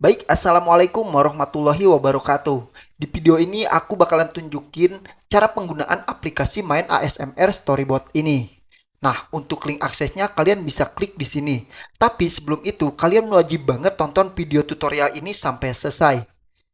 Baik, Assalamualaikum warahmatullahi wabarakatuh. Di video ini aku bakalan tunjukin cara penggunaan aplikasi main ASMR Storyboard ini. Nah, untuk link aksesnya kalian bisa klik di sini. Tapi sebelum itu, kalian wajib banget tonton video tutorial ini sampai selesai.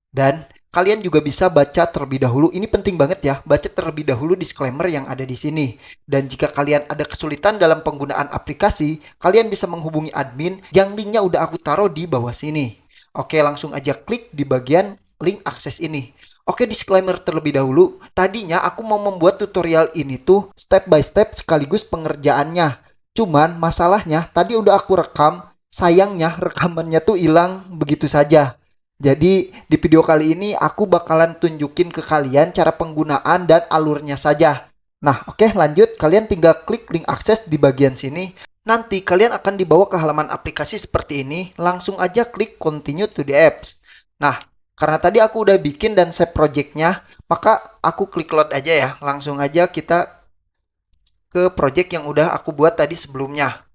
Dan kalian juga bisa baca terlebih dahulu. Ini penting banget ya, baca terlebih dahulu disclaimer yang ada di sini. Dan jika kalian ada kesulitan dalam penggunaan aplikasi, kalian bisa menghubungi admin yang linknya udah aku taruh di bawah sini. Oke, langsung aja klik di bagian link akses ini. Oke, disclaimer terlebih dahulu. Tadinya aku mau membuat tutorial ini tuh step by step sekaligus pengerjaannya. Cuman masalahnya tadi udah aku rekam, sayangnya rekamannya tuh hilang begitu saja. Jadi di video kali ini aku bakalan tunjukin ke kalian cara penggunaan dan alurnya saja. Nah, oke, lanjut. Kalian tinggal klik link akses di bagian sini. Nanti kalian akan dibawa ke halaman aplikasi seperti ini. Langsung aja klik continue to the apps. Nah, karena tadi aku udah bikin dan save projectnya, maka aku klik load aja ya. Langsung aja kita ke project yang udah aku buat tadi sebelumnya.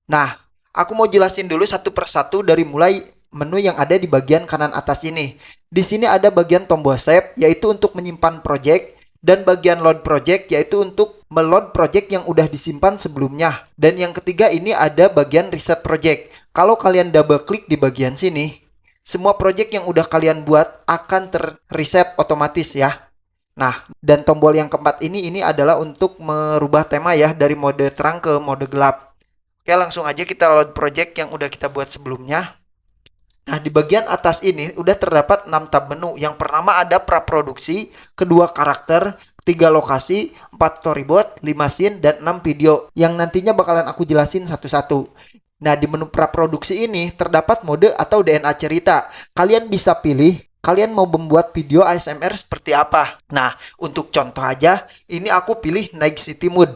Nah, aku mau jelasin dulu satu persatu dari mulai menu yang ada di bagian kanan atas ini. Di sini ada bagian tombol save, yaitu untuk menyimpan project, dan bagian load project, yaitu untuk meload project yang udah disimpan sebelumnya. Dan yang ketiga ini ada bagian reset project. Kalau kalian double klik di bagian sini, semua project yang udah kalian buat akan terreset otomatis ya. Nah, dan tombol yang keempat ini adalah untuk merubah tema ya dari mode terang ke mode gelap. Oke, langsung aja kita load project yang udah kita buat sebelumnya. Nah, di bagian atas ini udah terdapat 6 tab menu. Yang pertama ada praproduksi, kedua karakter, 3 lokasi, 4 storyboard, 5 scene, dan 6 video. Yang nantinya bakalan aku jelasin satu-satu. Nah, di menu praproduksi ini terdapat mode atau DNA cerita. Kalian bisa pilih kalian mau membuat video ASMR seperti apa. Nah, untuk contoh aja, ini aku pilih Night City Mood.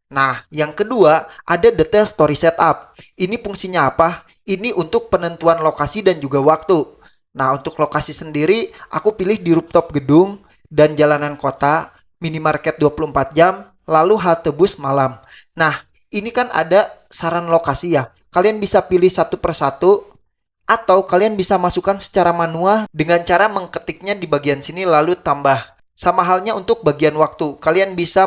Nah, yang kedua ada detail story setup. Ini fungsinya apa? Ini untuk penentuan lokasi dan juga waktu. Nah, untuk lokasi sendiri aku pilih di rooftop gedung dan jalanan kota, minimarket 24 jam, lalu halte bus malam. Nah, ini kan ada saran lokasi ya. Kalian bisa pilih satu persatu atau kalian bisa masukkan secara manual dengan cara mengketiknya di bagian sini lalu tambah. Sama halnya untuk bagian waktu. Kalian bisa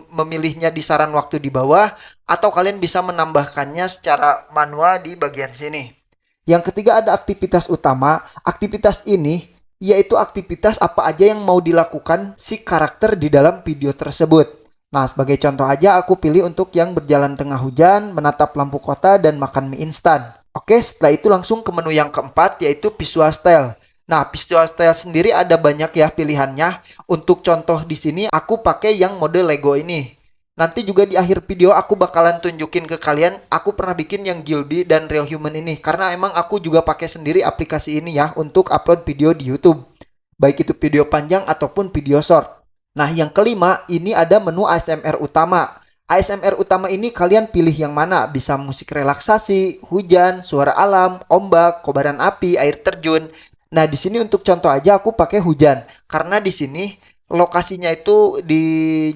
memilihnya di saran waktu di bawah atau kalian bisa menambahkannya secara manual di bagian sini. Yang ketiga ada aktivitas utama. Aktivitas ini yaitu aktivitas apa aja yang mau dilakukan si karakter di dalam video tersebut. Nah, sebagai contoh aja aku pilih untuk yang berjalan tengah hujan, menatap lampu kota, dan makan mie instan. Oke, setelah itu langsung ke menu yang keempat yaitu visual style. Nah, visual style sendiri ada banyak ya pilihannya. Untuk contoh di sini aku pakai yang mode Lego ini. Nanti juga di akhir video aku bakalan tunjukin ke kalian aku pernah bikin yang Gilby dan Real Human ini karena emang aku juga pakai sendiri aplikasi ini ya untuk upload video di YouTube. Baik itu video panjang ataupun video short. Nah, yang kelima ini ada menu ASMR utama. ASMR utama ini kalian pilih yang mana? Bisa musik relaksasi, hujan, suara alam, ombak, kobaran api, air terjun. Nah, di sini untuk contoh aja aku pakai hujan karena di sini lokasinya itu di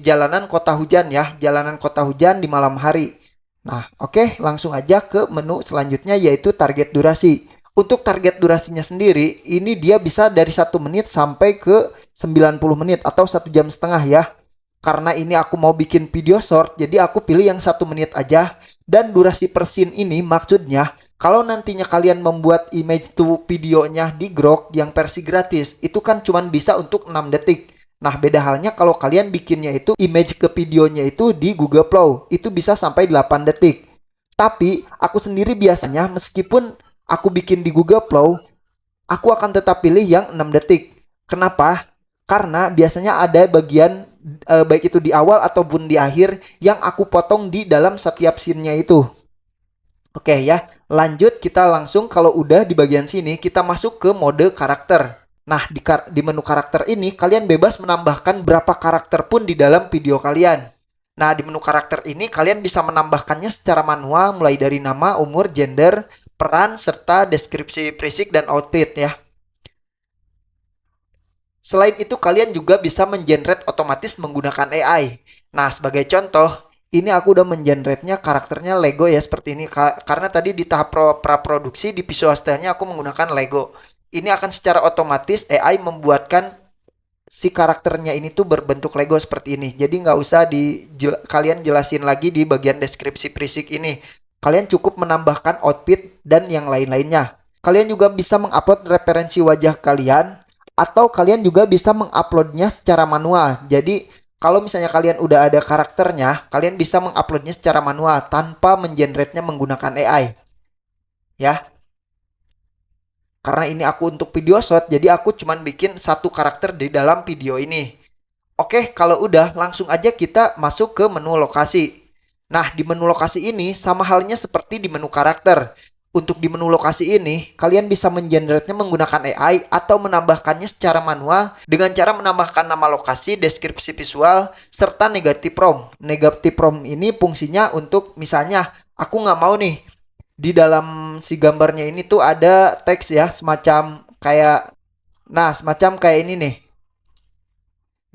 jalanan kota hujan ya, jalanan kota hujan di malam hari. Nah, oke, langsung aja ke menu selanjutnya yaitu target durasi. Untuk target durasinya sendiri, ini dia bisa dari 1 menit sampai ke 90 menit atau 1 jam setengah ya. Karena ini aku mau bikin video short, jadi aku pilih yang 1 menit aja. Dan durasi per scene ini maksudnya, kalau nantinya kalian membuat image to videonya di Grok yang versi gratis, itu kan cuma bisa untuk 6 detik. Nah, beda halnya kalau kalian bikinnya itu image ke videonya itu di Google Flow, itu bisa sampai 8 detik. Tapi, aku sendiri biasanya meskipun aku bikin di Google Flow, aku akan tetap pilih yang 6 detik. Kenapa? Karena biasanya ada bagian baik itu di awal ataupun di akhir yang aku potong di dalam setiap scene-nya itu. Oke ya, lanjut kita langsung kalau udah di bagian sini kita masuk ke mode karakter. Nah, di menu karakter ini kalian bebas menambahkan berapa karakter pun di dalam video kalian. Nah, di menu karakter ini kalian bisa menambahkannya secara manual mulai dari nama, umur, gender, peran, serta deskripsi fisik dan outfit ya. Selain itu kalian juga bisa mengenerate otomatis menggunakan AI. Nah, sebagai contoh, Ini aku udah mengenerate-nya karakternya Lego ya seperti ini. Karena tadi di tahap praproduksi di Visual Style-nya aku menggunakan Lego. Ini akan secara otomatis AI membuatkan si karakternya ini tuh berbentuk Lego seperti ini. Jadi nggak usah kalian jelasin lagi di bagian deskripsi Prisik ini. Kalian cukup menambahkan outfit dan yang lain-lainnya. Kalian juga bisa mengupload referensi wajah kalian atau kalian juga bisa menguploadnya secara manual. Jadi kalau misalnya kalian udah ada karakternya, kalian bisa menguploadnya secara manual tanpa mengenerate-nya menggunakan AI. Ya, karena ini aku untuk video shot, jadi aku cuman bikin satu karakter di dalam video ini. Oke, kalau udah langsung aja kita masuk ke menu lokasi. Nah, di menu lokasi ini sama halnya seperti di menu karakter. Untuk di menu lokasi ini, kalian bisa mengenerate-nya menggunakan AI atau menambahkannya secara manual dengan cara menambahkan nama lokasi, deskripsi visual, serta negatif prompt. Negatif prompt ini fungsinya untuk misalnya aku nggak mau nih di dalam si gambarnya ini tuh ada teks ya, semacam kayak, nah semacam kayak ini nih.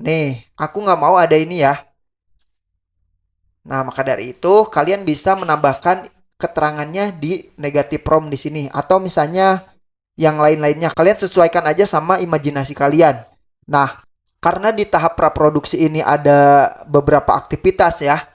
Nih, aku nggak mau ada ini ya. Nah, maka dari itu kalian bisa menambahkan keterangannya di negatif prompt di sini atau misalnya yang lain-lainnya. Kalian sesuaikan aja sama imajinasi kalian. Nah, karena di tahap praproduksi ini ada beberapa aktivitas ya.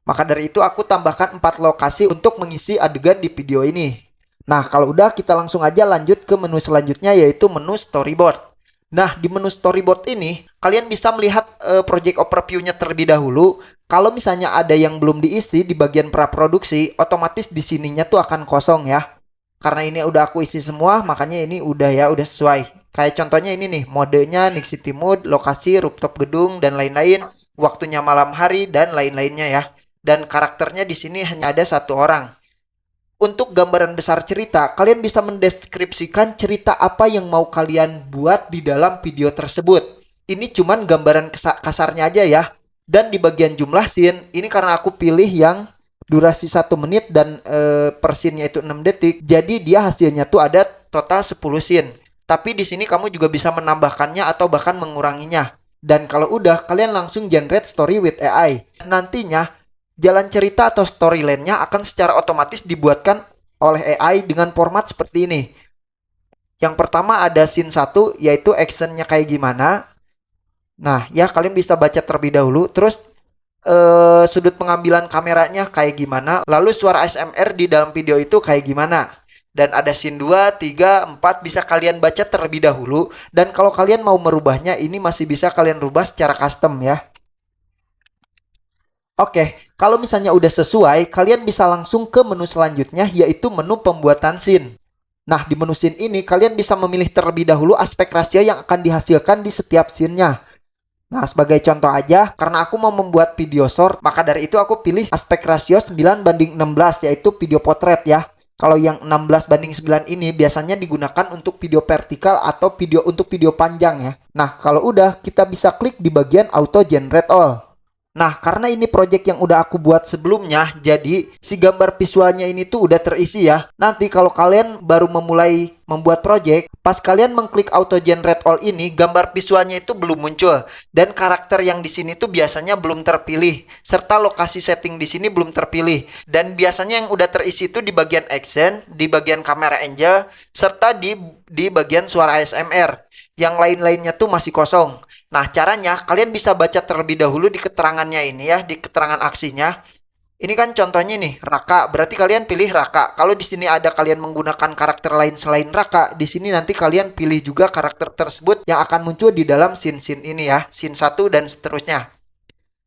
Maka dari itu aku tambahkan 4 lokasi untuk mengisi adegan di video ini. Nah, kalau udah kita langsung aja lanjut ke menu selanjutnya yaitu menu storyboard. Nah, di menu storyboard ini kalian bisa melihat project overview-nya terlebih dahulu. Kalau misalnya ada yang belum diisi di bagian praproduksi, otomatis di sininya tuh akan kosong ya. Karena ini udah aku isi semua, makanya ini udah ya, udah sesuai. Kayak contohnya ini nih, modenya Nick City Mood, lokasi, rooftop gedung dan lain-lain, waktunya malam hari dan lain-lainnya ya. Dan karakternya di sini hanya ada satu orang. Untuk gambaran besar cerita, kalian bisa mendeskripsikan cerita apa yang mau kalian buat di dalam video tersebut. Ini cuman gambaran kasarnya aja ya. Dan di bagian jumlah scene, ini karena aku pilih yang durasi 1 menit dan per scene-nya itu 6 detik. Jadi dia hasilnya tuh ada total 10 scene. Tapi di sini kamu juga bisa menambahkannya atau bahkan menguranginya. Dan kalau udah, kalian langsung generate story with AI. Nantinya jalan cerita atau storyline-nya akan secara otomatis dibuatkan oleh AI dengan format seperti ini. Yang pertama ada scene 1 yaitu action-nya kayak gimana. Nah, ya kalian bisa baca terlebih dahulu. Terus sudut pengambilan kameranya kayak gimana. Lalu suara ASMR di dalam video itu kayak gimana. Dan ada scene 2, 3, 4 bisa kalian baca terlebih dahulu. Dan kalau kalian mau merubahnya ini masih bisa kalian rubah secara custom ya. Oke, kalau misalnya udah sesuai, kalian bisa langsung ke menu selanjutnya yaitu menu pembuatan scene. Nah, di menu scene ini kalian bisa memilih terlebih dahulu aspek rasio yang akan dihasilkan di setiap scene-nya. Nah, sebagai contoh aja, karena aku mau membuat video short, maka dari itu aku pilih aspek rasio 9:16 yaitu video potret ya. Kalau yang 16:9 ini biasanya digunakan untuk video vertikal atau untuk video panjang ya. Nah, kalau udah kita bisa klik di bagian auto generate all. Nah, karena ini project yang udah aku buat sebelumnya, jadi si gambar visualnya ini tuh udah terisi ya. Nanti kalau kalian baru memulai membuat project, pas kalian mengklik auto generate all ini, gambar visualnya itu belum muncul dan karakter yang di sini tuh biasanya belum terpilih, serta lokasi setting di sini belum terpilih. Dan biasanya yang udah terisi itu di bagian action, di bagian kamera angel, serta di bagian suara ASMR. Yang lain-lainnya tuh masih kosong. Nah, caranya kalian bisa baca terlebih dahulu di keterangannya ini ya, di keterangan aksinya. Ini kan contohnya nih, Raka. Berarti kalian pilih Raka. Kalau di sini ada kalian menggunakan karakter lain selain Raka, di sini nanti kalian pilih juga karakter tersebut yang akan muncul di dalam scene-scene ini ya, scene 1 dan seterusnya.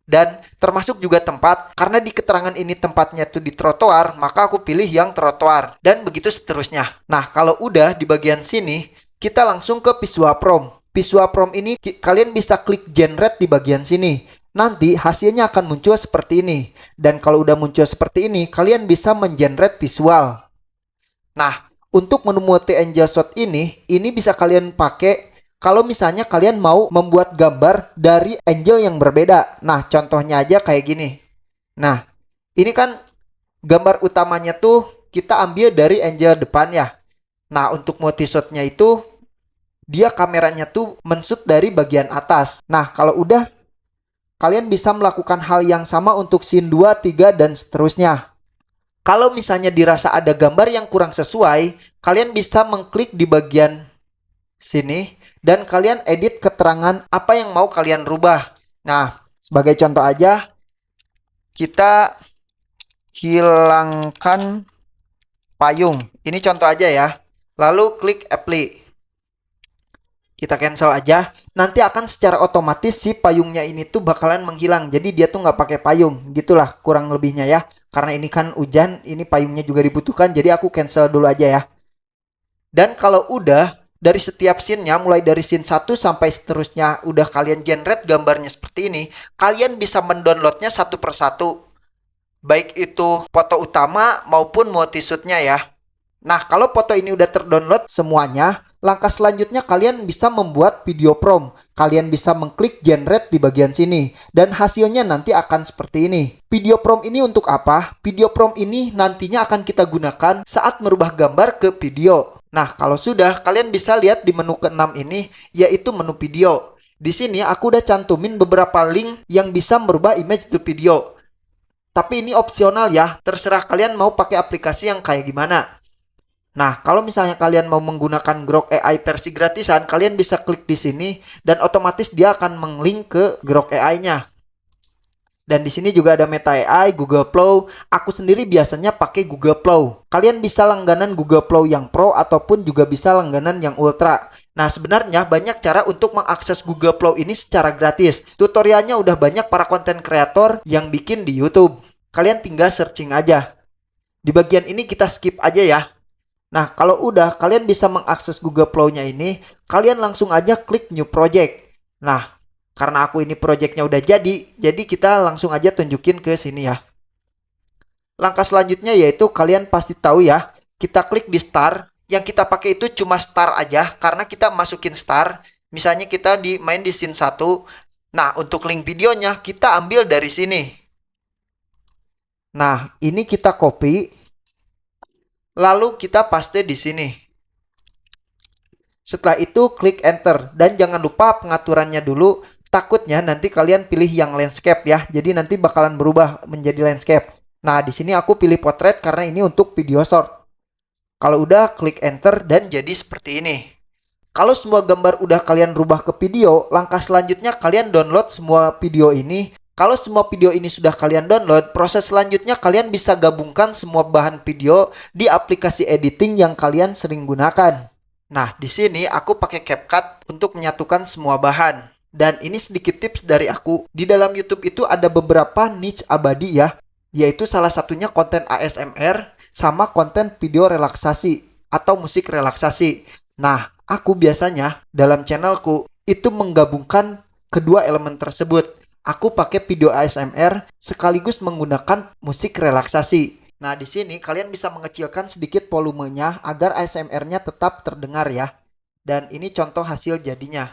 Dan termasuk juga tempat, karena di keterangan ini tempatnya tuh di trotoar, maka aku pilih yang trotoar. Dan begitu seterusnya. Nah, kalau udah di bagian sini, kita langsung ke visual prompt. Visual prompt ini kalian bisa klik generate di bagian sini. Nanti hasilnya akan muncul seperti ini. Dan kalau udah muncul seperti ini, kalian bisa mengenerate visual. Nah, untuk menu multi angel shot ini bisa kalian pakai kalau misalnya kalian mau membuat gambar dari angel yang berbeda. Nah, contohnya aja kayak gini. Nah, ini kan gambar utamanya tuh kita ambil dari angel depan ya. Nah, untuk multi shotnya itu dia kameranya tuh menshoot dari bagian atas. Nah, kalau udah kalian bisa melakukan hal yang sama untuk scene 2, 3, dan seterusnya. Kalau misalnya dirasa ada gambar yang kurang sesuai, kalian bisa mengklik di bagian sini dan kalian edit keterangan apa yang mau kalian rubah. Nah, sebagai contoh aja, kita hilangkan payung. Ini contoh aja ya. Lalu klik apply. Kita cancel aja. Nanti akan secara otomatis si payungnya ini tuh bakalan menghilang. Jadi dia tuh nggak pakai payung. Gitulah kurang lebihnya ya. Karena ini kan hujan, ini payungnya juga dibutuhkan. Jadi aku cancel dulu aja ya. Dan kalau udah, dari setiap scene-nya, mulai dari scene 1 sampai seterusnya, udah kalian generate gambarnya seperti ini, kalian bisa mendownloadnya satu persatu. Baik itu foto utama maupun multishoot-nya ya. Nah, kalau foto ini udah terdownload semuanya, langkah selanjutnya kalian bisa membuat video prom. Kalian bisa mengklik generate di bagian sini. Dan hasilnya nanti akan seperti ini. Video prom ini untuk apa? Video prom ini nantinya akan kita gunakan saat merubah gambar ke video. Nah, kalau sudah, kalian bisa lihat di menu ke-6 ini, yaitu menu video. Di sini aku udah cantumin beberapa link yang bisa merubah image to video. Tapi ini opsional ya, terserah kalian mau pakai aplikasi yang kayak gimana. Nah, kalau misalnya kalian mau menggunakan Grok AI versi gratisan, kalian bisa klik di sini dan otomatis dia akan menglink ke Grok AI-nya. Dan di sini juga ada Meta AI, Google Flow. Aku sendiri biasanya pakai Google Flow. Kalian bisa langganan Google Flow yang Pro ataupun juga bisa langganan yang Ultra. Nah, sebenarnya banyak cara untuk mengakses Google Flow ini secara gratis. Tutorialnya udah banyak para konten kreator yang bikin di YouTube. Kalian tinggal searching aja. Di bagian ini kita skip aja ya. Nah, kalau udah kalian bisa mengakses Google Flow-nya ini, kalian langsung aja klik New Project. Nah, karena aku ini projectnya udah jadi kita langsung aja tunjukin ke sini ya. Langkah selanjutnya yaitu kalian pasti tahu ya, kita klik di Star. Yang kita pakai itu cuma Star aja, karena kita masukin Star. Misalnya kita main di scene 1. Nah, untuk link videonya kita ambil dari sini. Nah, ini kita copy. Lalu kita paste di sini. Setelah itu klik enter dan jangan lupa pengaturannya dulu. Takutnya nanti kalian pilih yang landscape ya. Jadi nanti bakalan berubah menjadi landscape. Nah, di sini aku pilih portrait karena ini untuk video short. Kalau udah klik enter dan jadi seperti ini. Kalau semua gambar udah kalian rubah ke video, langkah selanjutnya kalian download semua video ini. Kalau semua video ini sudah kalian download, proses selanjutnya kalian bisa gabungkan semua bahan video di aplikasi editing yang kalian sering gunakan. Nah, di sini aku pakai CapCut untuk menyatukan semua bahan. Dan ini sedikit tips dari aku. Di dalam YouTube itu ada beberapa niche abadi ya, yaitu salah satunya konten ASMR sama konten video relaksasi atau musik relaksasi. Nah, aku biasanya dalam channelku itu menggabungkan kedua elemen tersebut. Aku pakai video ASMR sekaligus menggunakan musik relaksasi. Nah, di sini kalian bisa mengecilkan sedikit volumenya agar ASMR-nya tetap terdengar ya. Dan ini contoh hasil jadinya.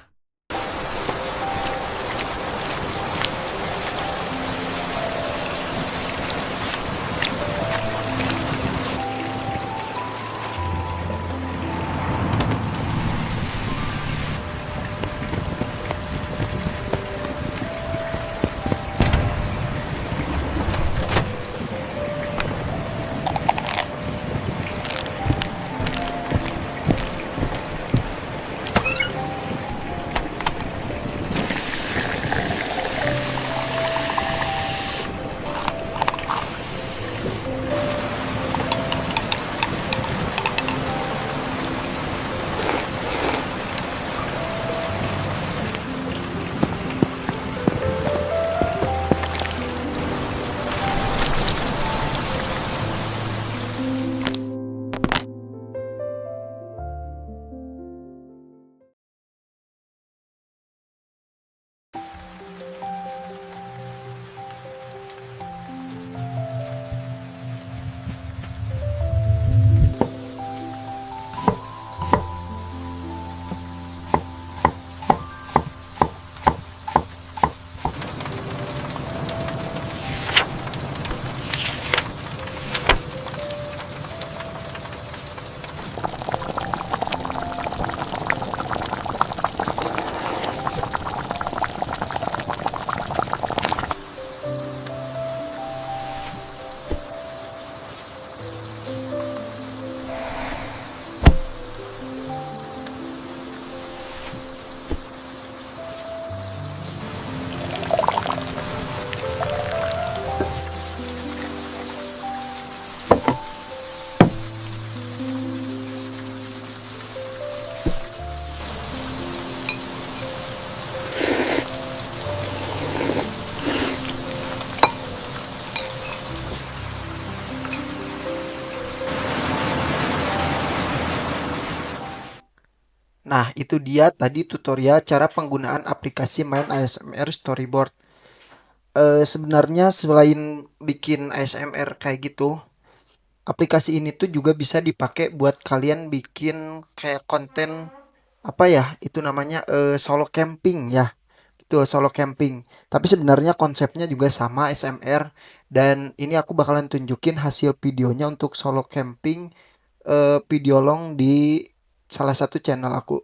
Nah, itu dia tadi tutorial cara penggunaan aplikasi main ASMR Storyboard. Sebenarnya selain bikin ASMR kayak gitu, aplikasi ini tuh juga bisa dipakai buat kalian bikin kayak konten apa ya? Itu namanya solo camping ya. Betul, solo camping. Tapi sebenarnya konsepnya juga sama ASMR dan ini aku bakalan tunjukin hasil videonya untuk solo camping video long di salah satu channel aku.